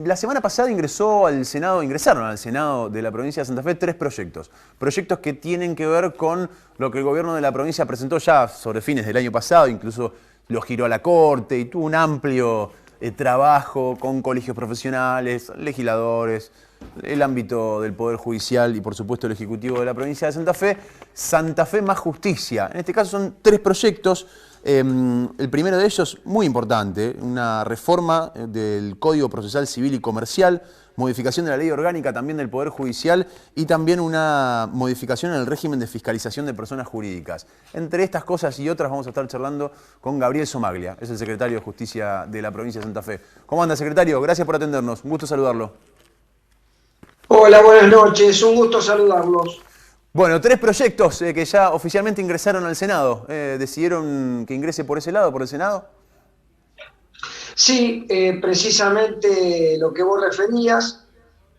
La semana pasada ingresaron al Senado de la provincia de Santa Fe 3 proyectos. Proyectos que tienen que ver con lo que el gobierno de la provincia presentó ya sobre fines del año pasado, incluso lo giró a la Corte y tuvo un amplio trabajo con colegios profesionales, legisladores, el ámbito del Poder Judicial y por supuesto el Ejecutivo de la provincia de Santa Fe. Santa Fe más justicia. En este caso son 3 proyectos. El primero de ellos, muy importante, una reforma del Código Procesal Civil y Comercial, modificación de la ley orgánica también del Poder Judicial y también una modificación en el régimen de fiscalización de personas jurídicas. Entre estas cosas y otras vamos a estar charlando con Gabriel Somaglia, es el secretario de Justicia de la provincia de Santa Fe. ¿Cómo anda, secretario? Gracias por atendernos, un gusto saludarlo. Hola, buenas noches, un gusto saludarlos. Bueno, 3 proyectos que ya oficialmente ingresaron al Senado. ¿Decidieron que ingrese por ese lado, por el Senado? Sí, precisamente lo que vos referías,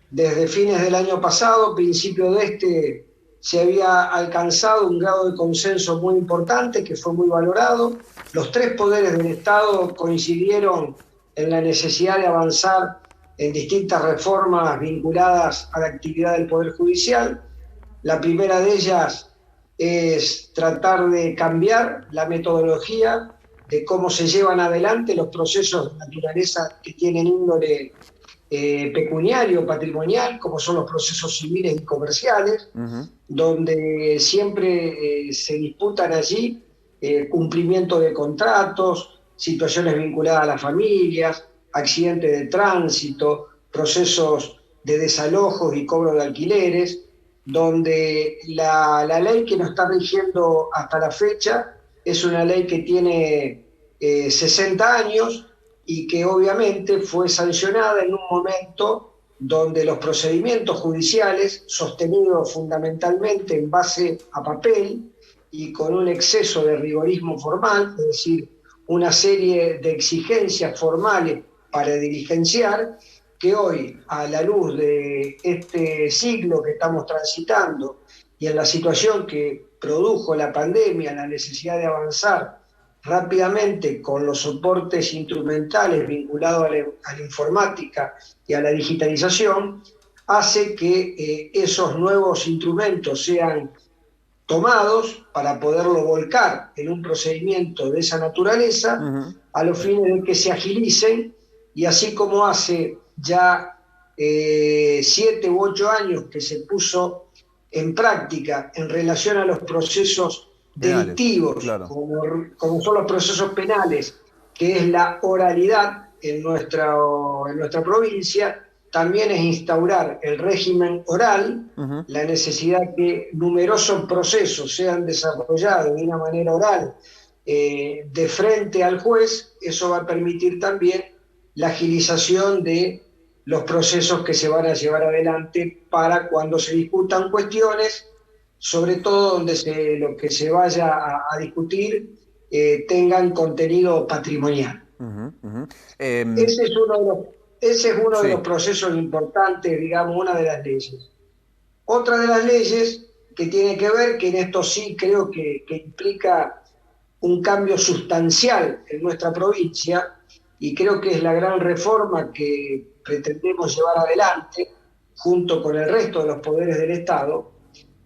desde fines del año pasado, principio de se había alcanzado un grado de consenso muy importante, que fue muy valorado. Los 3 poderes del Estado coincidieron en la necesidad de avanzar en distintas reformas vinculadas a la actividad del Poder Judicial. La primera de ellas es tratar de cambiar la metodología de cómo se llevan adelante los procesos de naturaleza que tienen índole pecuniario, patrimonial, como son los procesos civiles y comerciales, donde siempre se disputan allí cumplimiento de contratos, situaciones vinculadas a las familias, accidentes de tránsito, procesos de desalojos y cobro de alquileres, donde la ley que nos está rigiendo hasta la fecha es una ley que tiene 60 años y que obviamente fue sancionada en un momento donde los procedimientos judiciales, sostenidos fundamentalmente en base a papel y con un exceso de rigorismo formal, es decir, una serie de exigencias formales para diligenciar, que hoy, a la luz de este siglo que estamos transitando y en la situación que produjo la pandemia, la necesidad de avanzar rápidamente con los soportes instrumentales vinculados a la informática y a la digitalización, hace que esos nuevos instrumentos sean tomados para poderlo volcar en un procedimiento de esa naturaleza, a los fines de que se agilicen, y así como hace ya 7 u 8 años que se puso en práctica en relación a los procesos Penales, delictivos, claro. como son los procesos penales, que es la oralidad en nuestra provincia, también es instaurar el régimen oral, la necesidad que numerosos procesos sean desarrollados de una manera oral de frente al juez. Eso va a permitir también la agilización de los procesos que se van a llevar adelante para cuando se discutan cuestiones, sobre todo donde lo que se vaya a discutir tengan contenido patrimonial. Ese es uno de los procesos importantes, digamos, una de las leyes. Otra de las leyes que tiene que ver, que en esto sí creo que implica un cambio sustancial en nuestra provincia, y creo que es la gran reforma que pretendemos llevar adelante junto con el resto de los poderes del Estado.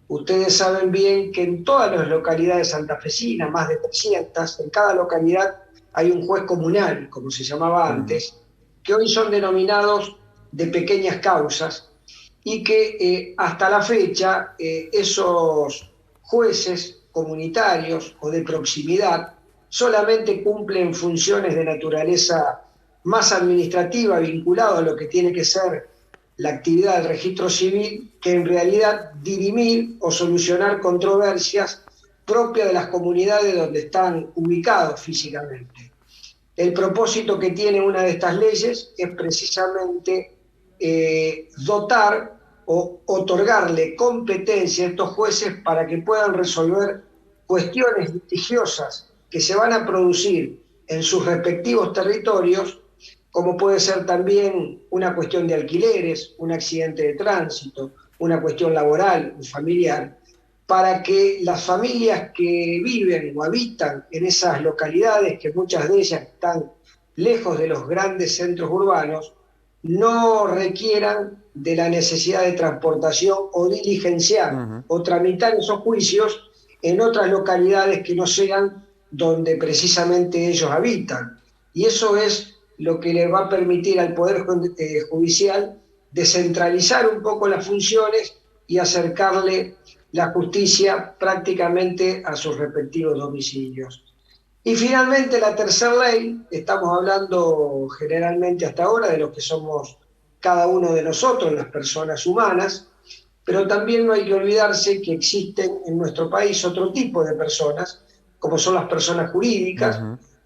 Ustedes saben bien que en todas las localidades santafesinas, más de 300, en cada localidad hay un juez comunal, como se llamaba antes, que hoy son denominados de pequeñas causas, y que hasta la fecha esos jueces comunitarios o de proximidad solamente cumplen funciones de naturaleza más administrativa, vinculado a lo que tiene que ser la actividad del registro civil, que en realidad dirimir o solucionar controversias propias de las comunidades donde están ubicados físicamente. El propósito que tiene una de estas leyes es precisamente dotar o otorgarle competencia a estos jueces para que puedan resolver cuestiones litigiosas que se van a producir en sus respectivos territorios, como puede ser también una cuestión de alquileres, un accidente de tránsito, una cuestión laboral o familiar, para que las familias que viven o habitan en esas localidades, que muchas de ellas están lejos de los grandes centros urbanos, no requieran de la necesidad de transportación o diligenciar o tramitar esos juicios en otras localidades que no sean donde precisamente ellos habitan. Y eso es lo que le va a permitir al Poder Judicial descentralizar un poco las funciones y acercarle la justicia prácticamente a sus respectivos domicilios. Y finalmente la tercera ley, estamos hablando generalmente hasta ahora de lo que somos cada uno de nosotros, las personas humanas, pero también no hay que olvidarse que existen en nuestro país otro tipo de personas, como son las personas jurídicas,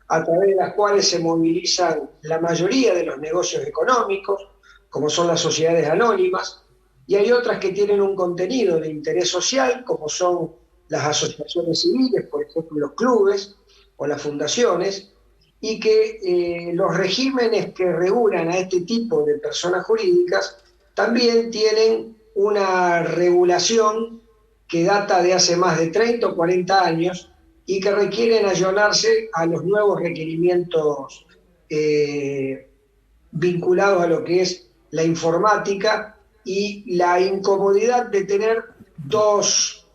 a través de las cuales se movilizan la mayoría de los negocios económicos, como son las sociedades anónimas, y hay otras que tienen un contenido de interés social, como son las asociaciones civiles, por ejemplo los clubes o las fundaciones, y que los regímenes que regulan a este tipo de personas jurídicas también tienen una regulación que data de hace más de 30 o 40 años y que requieren ayornarse a los nuevos requerimientos vinculados a lo que es la informática y la incomodidad de tener dos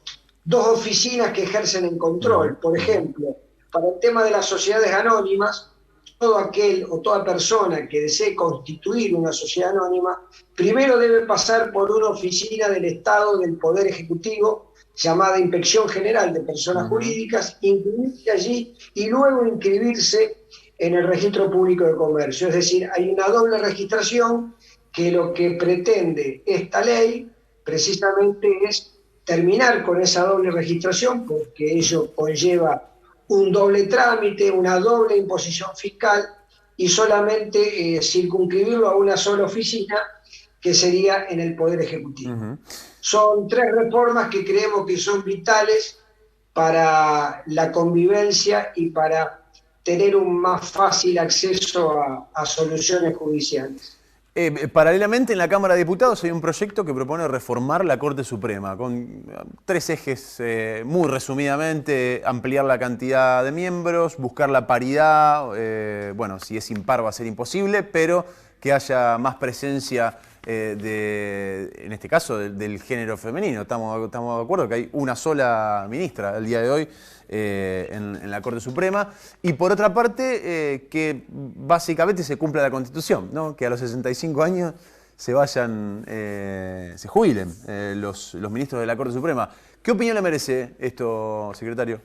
oficinas que ejercen el control. Por ejemplo, para el tema de las sociedades anónimas, todo aquel o toda persona que desee constituir una sociedad anónima, primero debe pasar por una oficina del Estado, del Poder Ejecutivo, llamada Inspección General de Personas Jurídicas, inscribirse allí y luego inscribirse en el Registro Público de Comercio. Es decir, hay una doble registración que lo que pretende esta ley precisamente es terminar con esa doble registración, porque ello conlleva un doble trámite, una doble imposición fiscal y solamente circunscribirlo a una sola oficina, que sería en el Poder Ejecutivo. Son tres reformas que creemos que son vitales para la convivencia y para tener un más fácil acceso a soluciones judiciales. Paralelamente, en la Cámara de Diputados hay un proyecto que propone reformar la Corte Suprema, con tres ejes, muy resumidamente: ampliar la cantidad de miembros, buscar la paridad, bueno, si es impar va a ser imposible, pero que haya más presencia en este caso, del género femenino. Estamos de acuerdo que hay una sola ministra al día de hoy en la Corte Suprema, y por otra parte que básicamente se cumpla la Constitución, ¿no? Que a los 65 años se jubilen los ministros de la Corte Suprema. ¿Qué opinión le merece esto, secretario?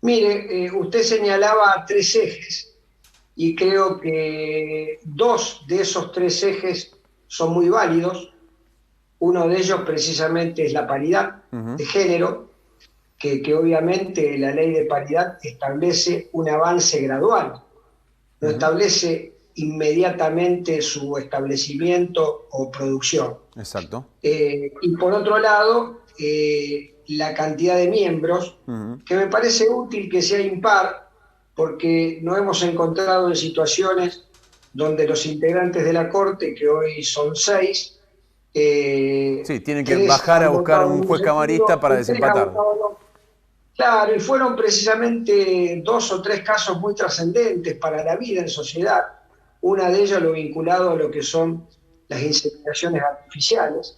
Mire, usted señalaba tres ejes y creo que dos de esos tres ejes son muy válidos. Uno de ellos precisamente es la paridad de género, que obviamente la ley de paridad establece un avance gradual, no establece inmediatamente su establecimiento o producción. Exacto. Y por otro lado, la cantidad de miembros, que me parece útil que sea impar, porque nos hemos encontrado en situaciones donde los integrantes de la Corte, que hoy son 6, sí, tienen que bajar a buscar un juez camarista para desempatar. Claro, y fueron precisamente 2 o 3 casos muy trascendentes para la vida en sociedad. Una de ellas lo vinculado a lo que son las inseminaciones artificiales.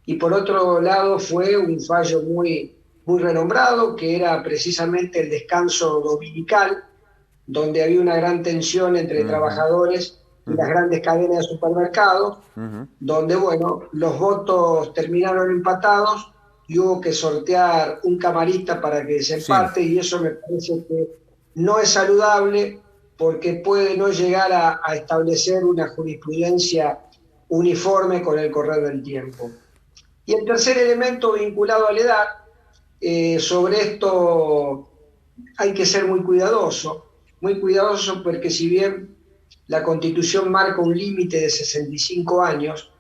Y por otro lado fue un fallo muy renombrado, que era precisamente el descanso dominical, donde había una gran tensión entre trabajadores y las grandes cadenas de supermercados, donde, bueno, los votos terminaron empatados y hubo que sortear un camarista para que desempate, y eso me parece que no es saludable, porque puede no llegar a establecer una jurisprudencia uniforme con el correr del tiempo. Y el tercer elemento vinculado a la edad, sobre esto hay que ser muy cuidadoso porque si bien la Constitución marca un límite de 65 años,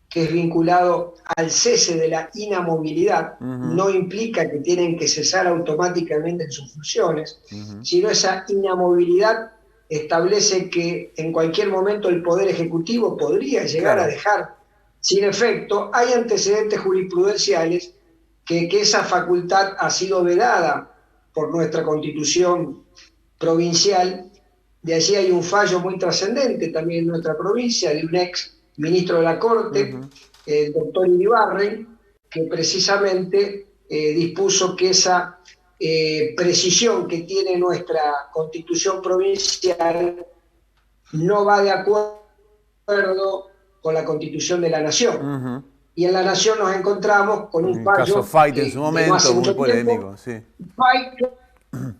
que es vinculado al cese de la inamovilidad, no implica que tienen que cesar automáticamente en sus funciones, sino esa inamovilidad establece que en cualquier momento el Poder Ejecutivo podría llegar a dejar sin efecto. Hay antecedentes jurisprudenciales que esa facultad ha sido vedada por nuestra Constitución provincial, De allí hay un fallo muy trascendente también en nuestra provincia de un ex ministro de la Corte, el doctor Iribarren, que precisamente dispuso que esa precisión que tiene nuestra constitución provincial no va de acuerdo con la constitución de la nación. Y en la nación nos encontramos con un fallo caso Fight en su de no momento, hace muy mucho polémico, tiempo, sí. Fight.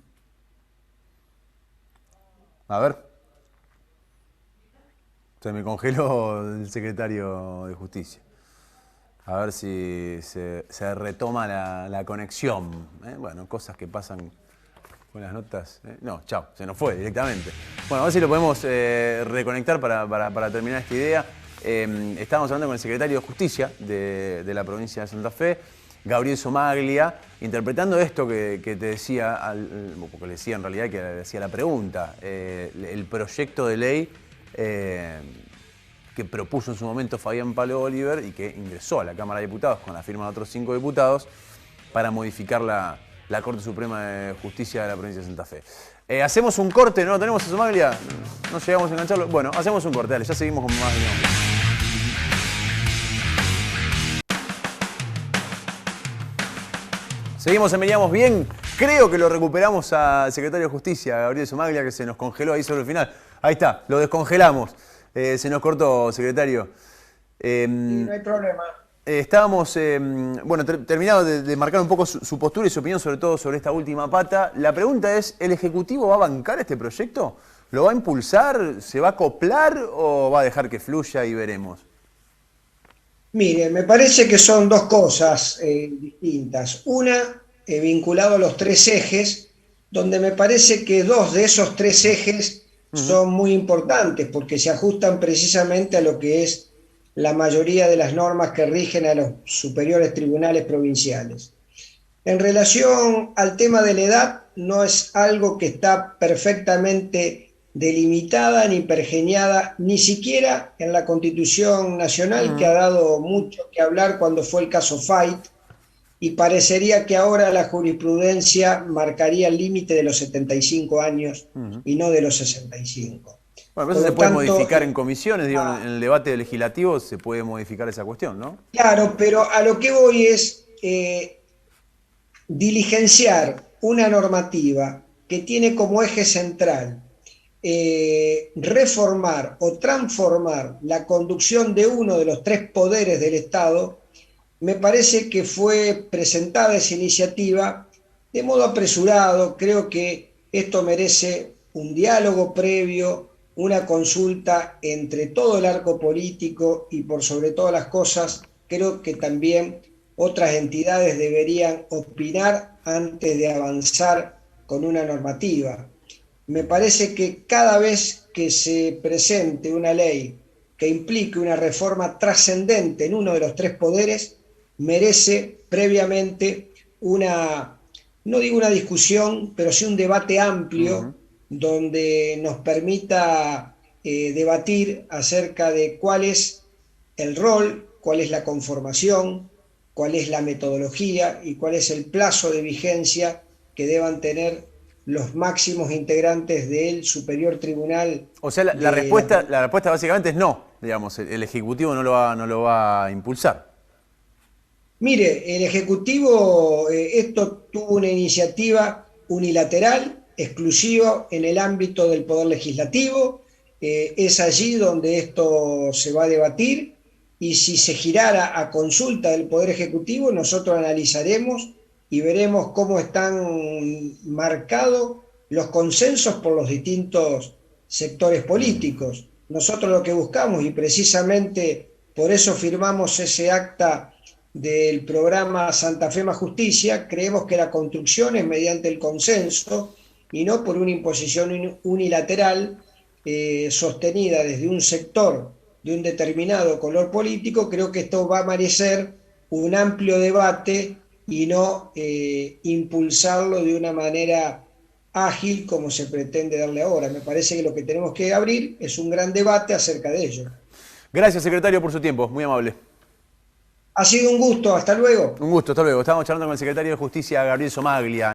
A ver. Se me congeló el secretario de Justicia. A ver si se retoma la conexión. Bueno, cosas que pasan con las notas. No, chao, se nos fue directamente. Bueno, a ver si lo podemos reconectar para terminar esta idea. Estábamos hablando con el secretario de Justicia de la provincia de Santa Fe, Gabriel Somaglia, interpretando esto que te decía, porque le decía en realidad que le decía la pregunta, el proyecto de ley que propuso en su momento Fabián Pablo Oliver y que ingresó a la Cámara de Diputados con la firma de otros 5 diputados para modificar la Corte Suprema de Justicia de la provincia de Santa Fe. Hacemos un corte, ¿no? ¿Tenemos a Somaglia? ¿No llegamos a engancharlo? Bueno, hacemos un corte, dale, ya seguimos con más, digamos. Seguimos en Veníamos Bien. Creo que lo recuperamos al secretario de Justicia, Gabriel Somaglia, que se nos congeló ahí sobre el final. Ahí está, lo descongelamos. Se nos cortó, secretario. Sí, no hay problema. Estábamos, bueno, terminado de marcar un poco su postura y su opinión, sobre todo sobre esta última pata. La pregunta es, ¿el Ejecutivo va a bancar este proyecto? ¿Lo va a impulsar? ¿Se va a acoplar o va a dejar que fluya y veremos? Mire, me parece que son dos cosas distintas. Una, vinculado a los tres ejes, donde me parece que dos de esos tres ejes son muy importantes porque se ajustan precisamente a lo que es la mayoría de las normas que rigen a los superiores tribunales provinciales. En relación al tema de la edad, no es algo que está perfectamente delimitada ni pergeñada, ni siquiera en la Constitución Nacional, que ha dado mucho que hablar cuando fue el caso Fight, y parecería que ahora la jurisprudencia marcaría el límite de los 75 años y no de los 65. Bueno, pero eso se puede modificar en comisiones, digo, en el debate legislativo se puede modificar esa cuestión, ¿no? Claro, pero a lo que voy es diligenciar una normativa que tiene como eje central reformar o transformar la conducción de uno de los tres poderes del Estado. Me parece que fue presentada esa iniciativa de modo apresurado. Creo que esto merece un diálogo previo, una consulta entre todo el arco político y por sobre todas las cosas, creo que también otras entidades deberían opinar antes de avanzar con una normativa. Me parece que cada vez que se presente una ley que implique una reforma trascendente en uno de los tres poderes, merece previamente una, no digo una discusión, pero sí un debate amplio donde nos permita debatir acerca de cuál es el rol, cuál es la conformación, cuál es la metodología y cuál es el plazo de vigencia que deban tener los máximos integrantes del Superior Tribunal. O sea, la respuesta básicamente es no, digamos, el Ejecutivo no lo va a impulsar. Mire, el Ejecutivo, esto tuvo una iniciativa unilateral, exclusiva en el ámbito del Poder Legislativo, es allí donde esto se va a debatir y si se girara a consulta del Poder Ejecutivo, nosotros analizaremos y veremos cómo están marcados los consensos por los distintos sectores políticos. Nosotros lo que buscamos, y precisamente por eso firmamos ese acta del programa Santa Fe más Justicia, creemos que la construcción es mediante el consenso y no por una imposición unilateral sostenida desde un sector de un determinado color político. Creo que esto va a merecer un amplio debate y no impulsarlo de una manera ágil como se pretende darle ahora. Me parece que lo que tenemos que abrir es un gran debate acerca de ello. Gracias, secretario, por su tiempo, muy amable. Ha sido un gusto, hasta luego. Un gusto, hasta luego. Estamos charlando con el secretario de Justicia, Gabriel Somaglia.